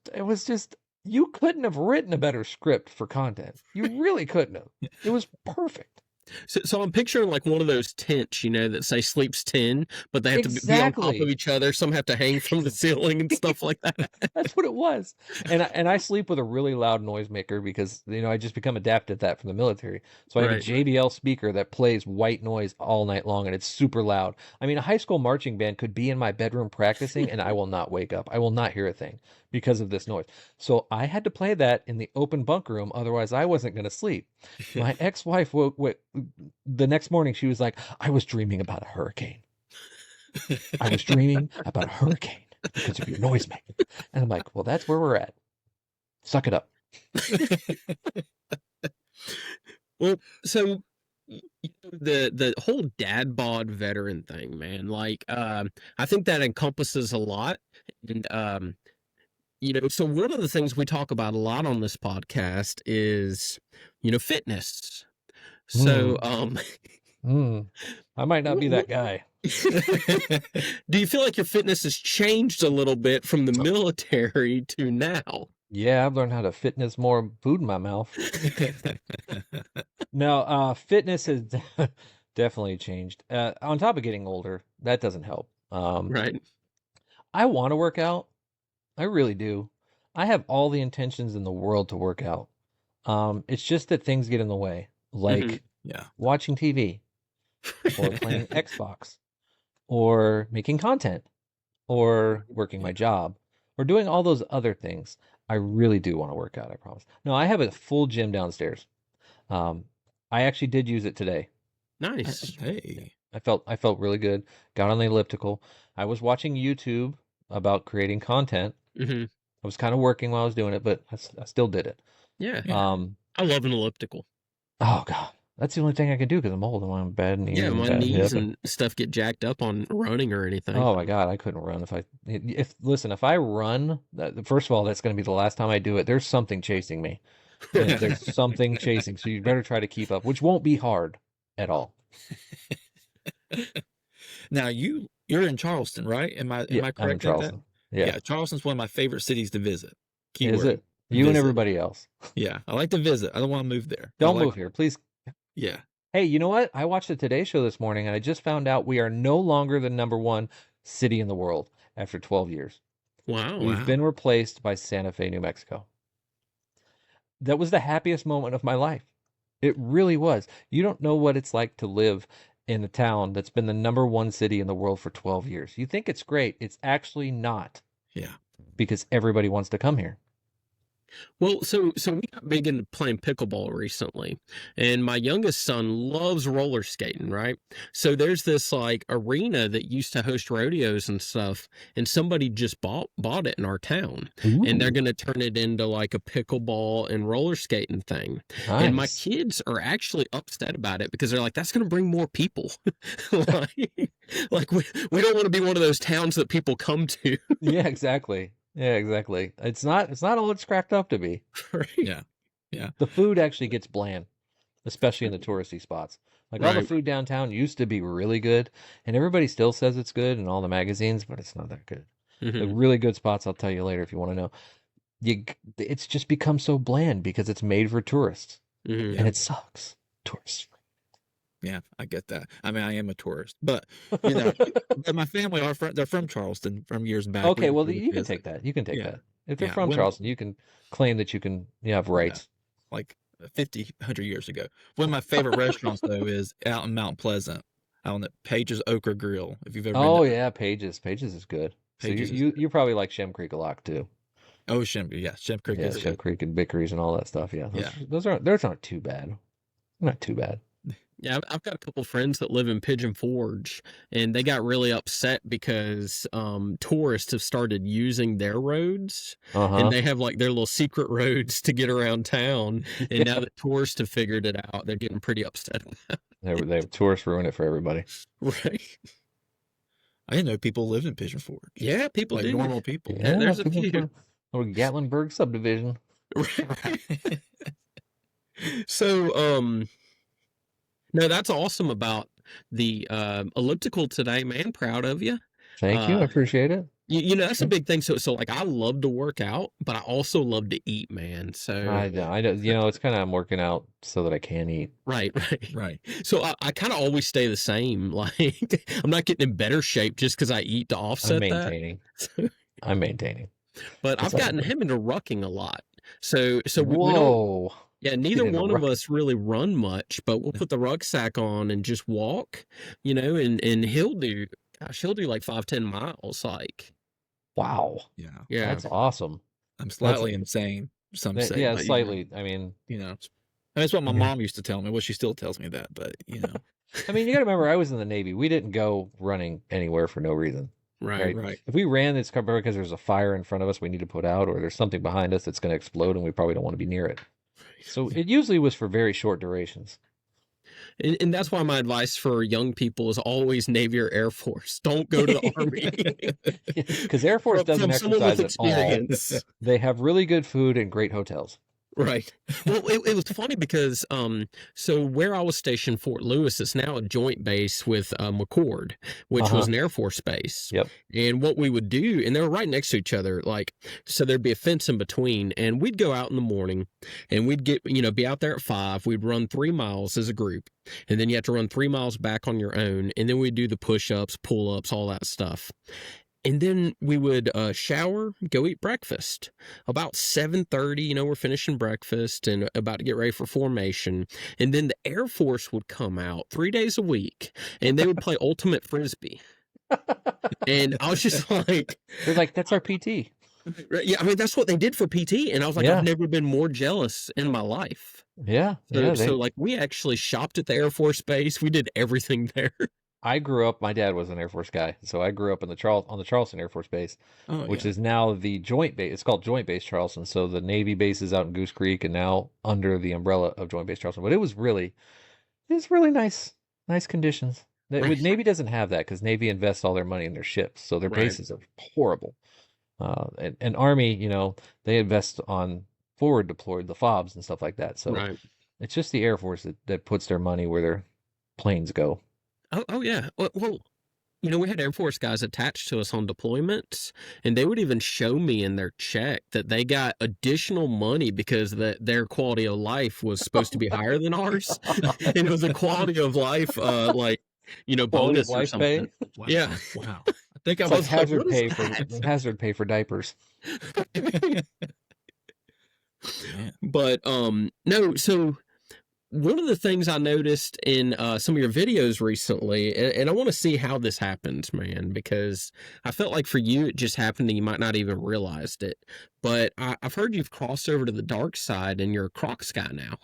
just, you couldn't have written a better script for content. You really couldn't have. It was perfect. So I'm picturing like one of those tents, that say sleeps 10, but they have to be on top of Exactly. each other. Some have to hang from the ceiling and stuff like that. That's what it was. And I sleep with a really loud noisemaker because I just become adapted to that from the military. So I have a Right. JBL speaker that plays white noise all night long and it's super loud. I mean, a high school marching band could be in my bedroom practicing and I will not wake up. I will not hear a thing because of this noise. So I had to play that in the open bunk room, otherwise I wasn't going to sleep. My ex-wife woke the next morning. She was like, "I was dreaming about a hurricane. I was dreaming about a hurricane because of your noisemaker." And I'm like, "Well, that's where we're at. Suck it up." Well, so the whole dad bod veteran thing, man, like I think that encompasses a lot. And so one of the things we talk about a lot on this podcast is, fitness. So I might not be that guy. do you feel like your fitness has changed a little bit from the military to now? Yeah, I've learned how to fitness more food in my mouth. No, fitness has definitely changed. On top of getting older, that doesn't help. Right. I want to work out. I really do. I have all the intentions in the world to work out. It's just that things get in the way, like Yeah. watching TV or playing Xbox or making content or working my job or doing all those other things. I really do want to work out, I promise. No, I have a full gym downstairs. I actually did use it today. Nice. Hey. I felt really good. Got on the elliptical. I was watching YouTube about creating content. Hmm. I was kind of working while I was doing it, but I still did it. Yeah. Yeah. I love an elliptical. Oh God, that's the only thing I can do because I'm old and I'm bad knees. Yeah, and my bad knees hip. and stuff get jacked up on running or anything. Oh my God, I couldn't run if I run. First of all, that's going to be the last time I do it. There's something chasing me. There's something chasing, so you better try to keep up, which won't be hard at all. Now you're in Charleston, right? Am I I'm in correct in that? Charleston. Yeah. Charleston's one of my favorite cities to visit. Is Keyword. it? You and visit. everybody else. Yeah, I like to visit. I don't want to move there. Don't move here, please. Yeah. Hey, you know what? I watched the Today Show this morning and I just found out we are no longer the #1 city in the world after 12 years. Wow. We've been replaced by Santa Fe, New Mexico. That was the happiest moment of my life. It really was. You don't know what it's like to live in a town that's been the #1 city in the world for 12 years. You think it's great. It's actually not, Yeah. because everybody wants to come here. Well, so we got big into playing pickleball recently, and my youngest son loves roller skating, right? So there's this like arena that used to host rodeos and stuff, and somebody just bought it in our town, and they're Ooh, going to turn it into like a pickleball and roller skating thing. And my nice. kids are actually upset about it because they're like, that's going to bring more people. like we don't want to be one of those towns that people come to. Yeah, exactly. Yeah, exactly. It's not all it's cracked up to be. Right. Yeah. Yeah. The food actually gets bland, especially in the touristy spots. Like all the Right. food downtown used to be really good, and everybody still says it's good in all the magazines, but it's not that good. The Mhm. really good spots, I'll tell you later if you want to know. It's just become so bland because it's made for tourists, Mhm. and it sucks. Tourists. Yeah, I get that. I mean, I am a tourist, but but my family they're from Charleston from years back. Okay, We well would you can visit. take that. You can take Yeah. that. If they're Yeah. from When Charleston, you can claim that you have rights. like 50, 100 years ago. One of my favorite restaurants though is out in Mount Pleasant, out on the Page's Ochre Grill. If you've ever been Oh to yeah, Pages. Pages is good. So Page's is you probably like Shem Creek a lot too. Ocean, Shemp Creek Yeah, is Shem good. Creek and Bickeries and all that stuff. Yeah, Yeah. those aren't too bad. Not too bad. Yeah, I've got a couple friends that live in Pigeon Forge, and they got really upset because tourists have started using their roads, Uh-huh. and they have like their little secret roads to get around town. And now that tourists have figured it out, they're getting pretty upset about They tourists ruin it for everybody. it. Right? I didn't know people lived in Pigeon Forge. Yeah, people Like do. normal people. Yeah, there's a people few. from little Gatlinburg subdivision. Right. So, no, that's awesome about the elliptical today, man. Proud of you. Thank you. I Uh, appreciate it. That's a big thing. So like I love to work out, but I also love to eat, man. So I know, it's kind of I'm working out so that I can eat. right, right. Right. So I kind of always stay the same. Like I'm not getting in better shape just because I eat to I'm offset that. maintaining. I'm maintaining. But It's I've like, gotten him into rucking a lot. So we don't. whoa. Yeah, Get neither into one of ruck. us really run much, but we'll put the rucksack on and just walk, and he'll do like 5-10 miles, like Wow. Yeah. yeah. That's awesome. I'm slightly insane, some say. Yeah, but, slightly. I mean, that's what my Yeah. mom used to tell me. Well, she still tells me that, but you got to remember, I was in the Navy. We didn't go running anywhere for no reason. Right. right. If we ran, it's covered because there's a fire in front of us we need to put out, or there's something behind us that's going to explode, and we probably don't want to be near it. So it usually was for very short durations. And that's why my advice for young people is always Navy or Air Force. Don't go to the Army. Because Air Force doesn't From someone with exercise at all. experience. They have really good food and great hotels. Right. Well, it was funny because so where I was stationed, Fort Lewis, is now a joint base with McCord, which was an Air Force base. Yep. And what we would do, and they were right next to each other, like, so there'd be a fence in between, and we'd go out in the morning, and we'd be out there at 5. We'd run 3 miles as a group, and then you have to run 3 miles back on your own, and then we'd do the push-ups, pull-ups, all that stuff. And then we would shower, go eat breakfast. About 7:30, we're finishing breakfast and about to get ready for formation. And then the Air Force would come out 3 days a week, and they would play ultimate frisbee. And I was just like, They're like, that's our PT. yeah, I mean, that's what they did for PT. And I was like, Yeah. I've never been more jealous in my life. Yeah. So like, we actually shopped at the Air Force Base. We did everything there. I grew up, my dad was an Air Force guy, so I grew up on the Charleston Air Force Base, which is now the Joint Base. It's called Joint Base Charleston. So the Navy base is out in Goose Creek and now under the umbrella of Joint Base Charleston. But it was really nice conditions. Right. Navy doesn't have that because Navy invests all their money in their ships, so their Right. bases are horrible. And Army, they invest on forward deployed, the FOBs and stuff like that. So Right. it's just the Air Force that puts their money where their planes go. Oh yeah. Well, we had Air Force guys attached to us on deployments, and they would even show me in their check that they got additional money because their quality of life was supposed to be higher than ours, and it was a quality of life, Quality bonus of or life something. pay. Wow. Yeah. Wow. I think I It's was like hazard what is pay that? hazard pay for diapers. But no. So one of the things I noticed in some of your videos recently, and I want to see how this happened, man, because I felt like for you it just happened and you might not even realized it. But I've heard you've crossed over to the dark side and you're a Crocs guy now.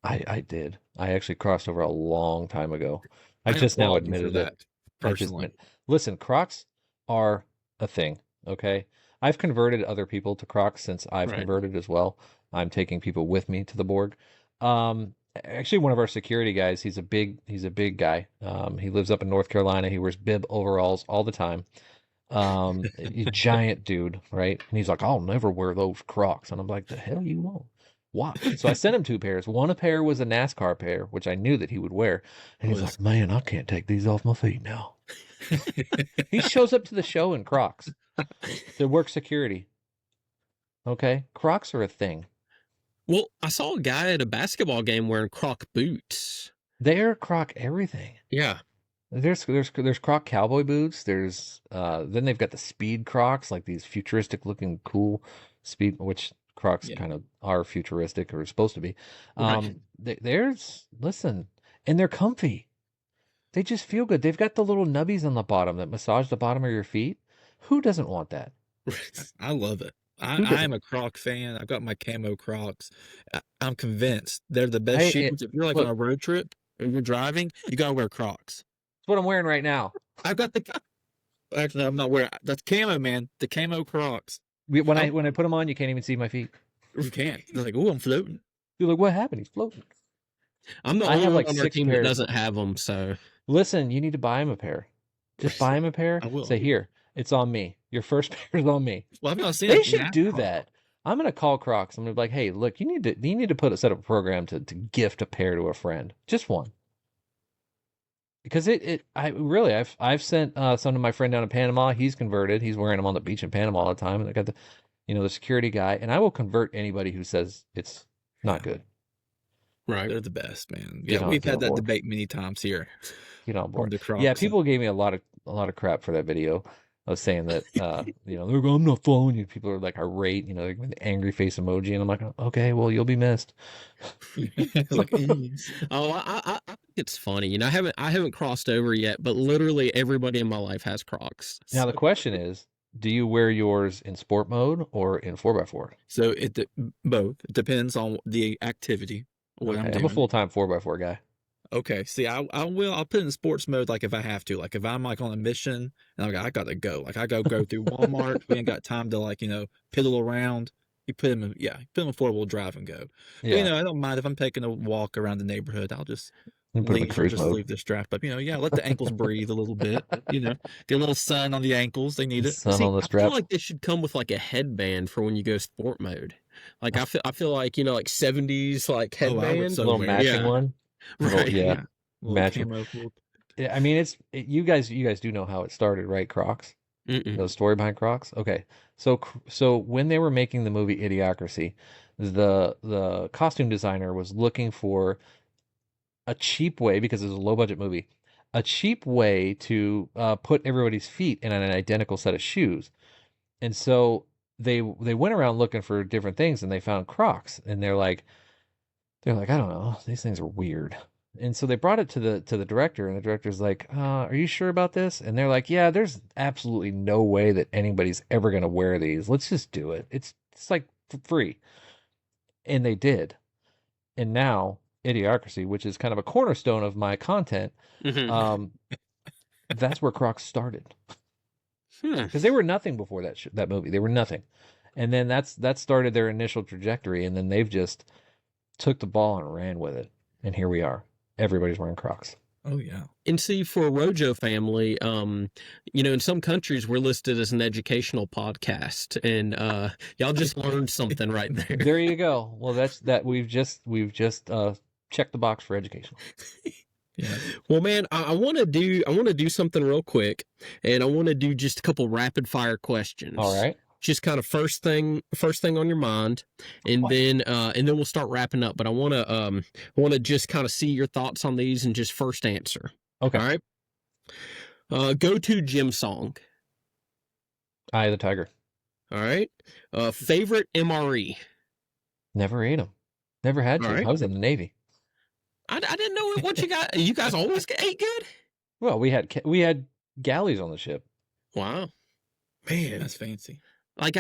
I did. I actually crossed over a long time ago. I I just now applaud you for admitted that, it. personally. Listen, Crocs are a thing, okay? I've converted other people to Crocs since I've Right. converted as well. I'm taking people with me to the Borg. Actually, one of our security guys, he's a big guy. He lives up in North Carolina. He wears bib overalls all the time. A giant dude, right? And he's like, I'll never wear those Crocs. And I'm like, the hell you won't? Why? So I sent him 2 pairs. One pair was a NASCAR pair, which I knew that he would wear. And he's like, man, I can't take these off my feet now. He shows up to the show in Crocs to work security. Okay? Crocs are a thing. Well, I saw a guy at a basketball game wearing Croc boots. They're Croc everything. Yeah. There's Croc cowboy boots. There's then they've got the speed Crocs, like these futuristic looking cool speed, which Crocs kind of are futuristic or supposed to be. Right. Listen, and they're comfy. They just feel good. They've got the little nubbies on the bottom that massage the bottom of your feet. Who doesn't want that? I love it. I Who doesn't? am a Croc fan. I've got my camo Crocs. I'm convinced they're the best shoes. If you're like look. on a road trip or you're driving, you gotta wear Crocs. That's what I'm wearing right now. I've got the. Actually, I'm not wearing. That's camo, man. The camo Crocs. When I put them on, you can't even see my feet. You can't. They're like, oh, I'm floating. You're like, what happened? He's floating. I'm the I only have, one like, on our 6 team that pairs. doesn't have them, so Listen, you need to buy him a pair. Just buy him a pair. I will. Say, here, it's on me. Your first pair is on me. Well, I've not seen. They a should do NASCAR. that. I'm gonna call Crocs. I'm gonna be like, hey, look, you need to set up a program to gift a pair to a friend. Just one. because I've sent some to my friend down in Panama. He's converted. He's wearing them on the beach in Panama all the time, and I got the security guy, and I will convert anybody who says it's not good. Right. They're the best, man. Get Yeah, on- we've get had on that board. debate many times here. Get on From board. the Crocs. Yeah, people gave me a lot of crap for that video. I was saying that they're going, I'm not following you. People are like irate, like with the angry face emoji, and I'm like, okay, well, you'll be missed. It's like, Oh, I think it's funny. I haven't crossed over yet, but literally everybody in my life has Crocs. Now the question is, do you wear yours in sport mode or in 4x4? so both. It depends on the activity. What I'm Okay, doing. I'm a full-time 4x4 guy. Okay, see, I'll put it in sports mode like if I have to, like if I'm like on a mission and I gotta go, like I go through Walmart, we ain't got time to like piddle around. You put them in 4-wheel drive and go. Yeah, But, I don't mind if I'm taking a walk around the neighborhood. I'll just and put 'em in leave cruise mode. leave the strap up. Let the ankles breathe a little bit. Get a little sun on the ankles. They need it. Sun See, on the I strap. feel like this should come with like a headband for when you go sport mode. Like I feel like like 70s like Oh, I would headband. so little wear. matching Yeah. one. Right. Yeah. Little Matching. camo, little- Yeah, I mean, you guys do know how it started, right? Crocs. Mm-mm. The story behind Crocs. Okay, so when they were making the movie Idiocracy, the costume designer was looking for a cheap way, because it was a low budget movie, a cheap way to put everybody's feet in an identical set of shoes, and so they went around looking for different things, and they found Crocs, and they're like, I don't know, these things are weird. And so they brought it to the director, and the director's like, "Are you sure about this?" And they're like, "Yeah, there's absolutely no way that anybody's ever gonna wear these. Let's just do it. It's like for free." And they did. And now Idiocracy, which is kind of a cornerstone of my content, Mhm. that's where Crocs started, Hmm. because they were nothing before that movie. They were nothing, and then that started their initial trajectory, and then they've just took the ball and ran with it, and here we are. Everybody's wearing Crocs. Oh yeah. And see, for Rojo family, in some countries we're listed as an educational podcast, and y'all just learned something right there. There you go. Well, we've just checked the box for education. Yeah. Well, man, I want to do something real quick, and I want to do just a couple rapid fire questions. All right. Just kind of first thing on your mind, and then we'll start wrapping up. But I want to just kind of see your thoughts on these and just first answer. Okay. All right. Go to gym song. Eye of the Tiger. All right. Favorite MRE. Never ate them. Never had to. All right. I was in the Navy. I didn't know what you got. You guys always ate good. Well, we had galleys on the ship. Wow. Man, that's fancy. Like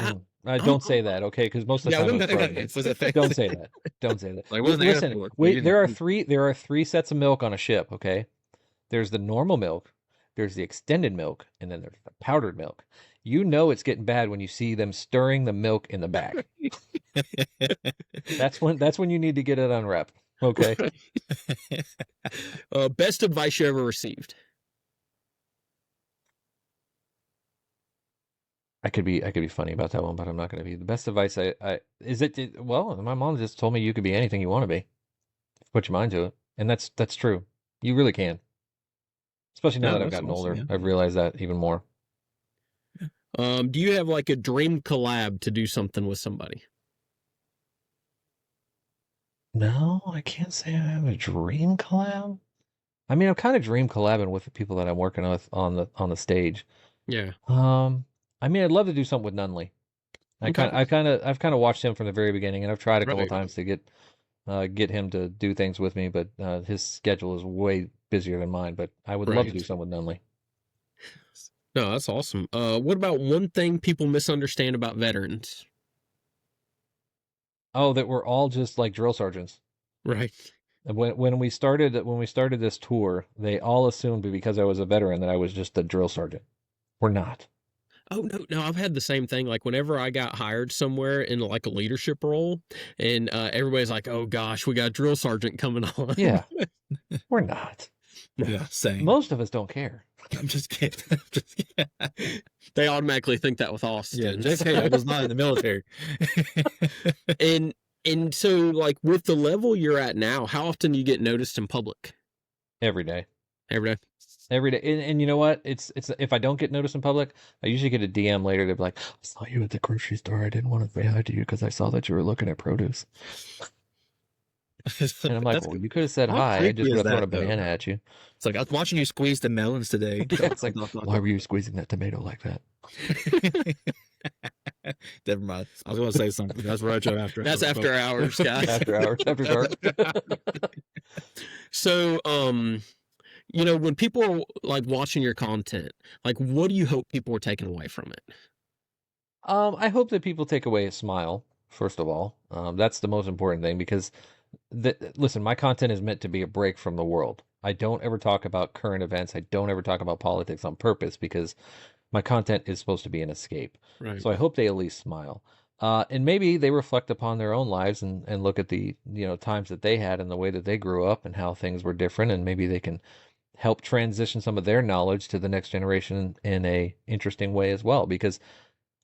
Don't say that, okay? Because most of the time it's fried. Don't say that. Don't say that. Like, wasn't Listen, airport. wait. There are three sets of milk on a ship. Okay, there's the normal milk, there's the extended milk, and then there's the powdered milk. You know it's getting bad when you see them stirring the milk in the back. That's when you need to get it unwrapped. Okay. Best advice you ever received. I could be funny about that one, but I'm not going to be. The best advice well, my mom just told me you could be anything you want to be. Put your mind to it. And that's true. You really can. Especially now Yeah, that I've that's gotten awesome, older. yeah. I've realized that even more. Do you have like a dream collab to do something with somebody? No, I can't say I have a dream collab. I mean, I'm kind of dream collabing with the people that I'm working with on the stage. Yeah. I mean, I'd love to do something with Nunley. I've kind of watched him from the very beginning, and I've tried a couple Right. times to get him to do things with me, but his schedule is way busier than mine. But I would love to Right. do something with Nunley. No, that's awesome. What about one thing people misunderstand about veterans? Oh, that we're all just like drill sergeants. Right. And when we started this tour, they all assumed because I was a veteran that I was just a drill sergeant. We're not. Oh no, I've had the same thing. Like whenever I got hired somewhere in like a leadership role, and everybody's like, "Oh gosh, we got a drill sergeant coming on." Yeah, we're not. Yeah, same. Most of us don't care. I'm just kidding. I'm just kidding. They automatically think that with Austin. Yeah, JK, I was not in the military. And so like with the level you're at now, how often do you get noticed in public? Every day. every day. Every day. And you know what? It's if I don't get noticed in public, I usually get a DM later. They're like, I saw you at the grocery store. I didn't want to say hi to you because I saw that you were looking at produce. And I'm like, well, you could have said how hi. I creepy just is would have thrown a that, though? banana at you. It's like, I was watching you squeeze the melons today. Yeah, it's like, why were you squeezing that tomato like that? Never mind. I was going to say something. That's Rojo after. That's after hours, guys. After hours, after dark. So, you know, when people are like watching your content, like, what do you hope people are taking away from it? I hope that people take away a smile, first of all. That's the most important thing because, listen, my content is meant to be a break from the world. I don't ever talk about current events. I don't ever talk about politics on purpose because my content is supposed to be an escape. Right. So I hope they at least smile. And maybe they reflect upon their own lives and look at the, times that they had and the way that they grew up and how things were different. And maybe they can help transition some of their knowledge to the next generation in a interesting way as well. Because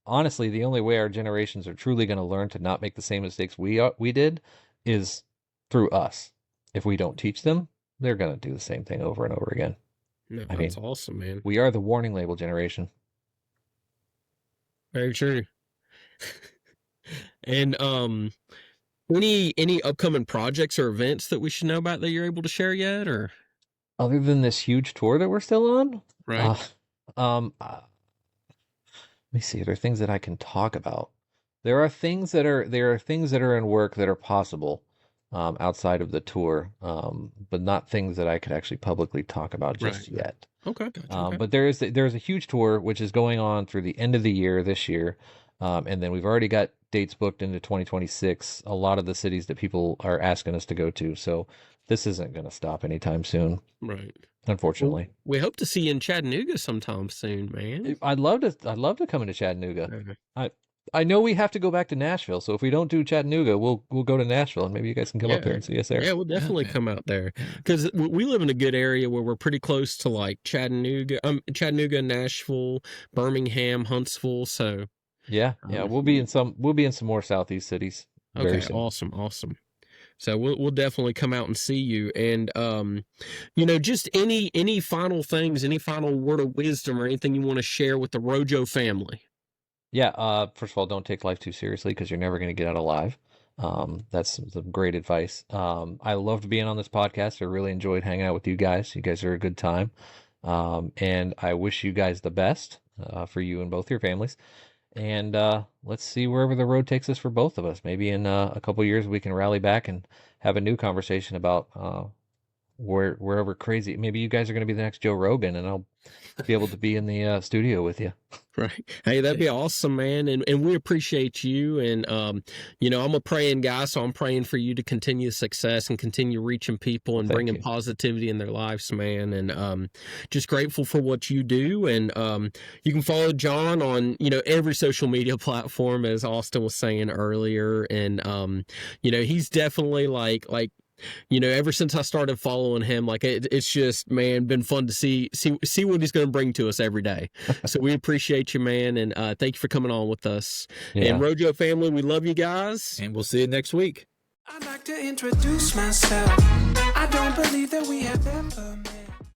honestly, the only way our generations are truly going to learn to not make the same mistakes we did is through us. If we don't teach them, they're going to do the same thing over and over again. No, I that's mean, awesome, man. We are the warning label generation. Very true. And any upcoming projects or events that we should know about that you're able to share yet, or Other than this huge tour that we're still on, right? let me see. Are there things that I can talk about? There are things that are in work that are possible outside of the tour, but not things that I could actually publicly talk about just Right. yet. Okay. Okay. But there's a huge tour which is going on through the end of the year this year, and then we've already got dates booked into 2026. A lot of the cities that people are asking us to go to, so this isn't going to stop anytime soon, Right. unfortunately. We hope to see you in Chattanooga sometime soon, man. I'd love to come into Chattanooga. Okay. I know we have to go back to Nashville, so if we don't do Chattanooga, we'll go to Nashville, and maybe you guys can come up there and see us there. Yeah, we'll definitely man. come out there because we live in a good area where we're pretty close to like Chattanooga, Nashville, Birmingham, Huntsville. So Yeah, we'll be in some more southeast cities very okay, soon. awesome. So we'll definitely come out and see you, and just any final things, any final word of wisdom or anything you want to share with the Rojo family. Yeah, first of all, don't take life too seriously because you're never going to get out alive. That's some great advice. I loved being on this podcast. I really enjoyed hanging out with you guys. You guys are a good time. And I wish you guys the best for you and both your families. And let's see wherever the road takes us for both of us. Maybe in a couple years we can rally back and have a new conversation about wherever crazy. Maybe you guys are going to be the next Joe Rogan, and I'll be able to be in the studio with you. Right. Hey, that'd be awesome, man. And we appreciate you. And, I'm a praying guy, so I'm praying for you to continue success and continue reaching people and bringing positivity in their lives, man. And just grateful for what you do. And you can follow John on, every social media platform, as Austin was saying earlier. And, he's definitely like, ever since I started following him, like it's just, man, been fun to see what he's going to bring to us every day. So we appreciate you, man, and thank you for coming on with us. Yeah. And Rojo family, we love you guys, and we'll see you next week. I'd like to introduce myself. I don't believe that we have ever met.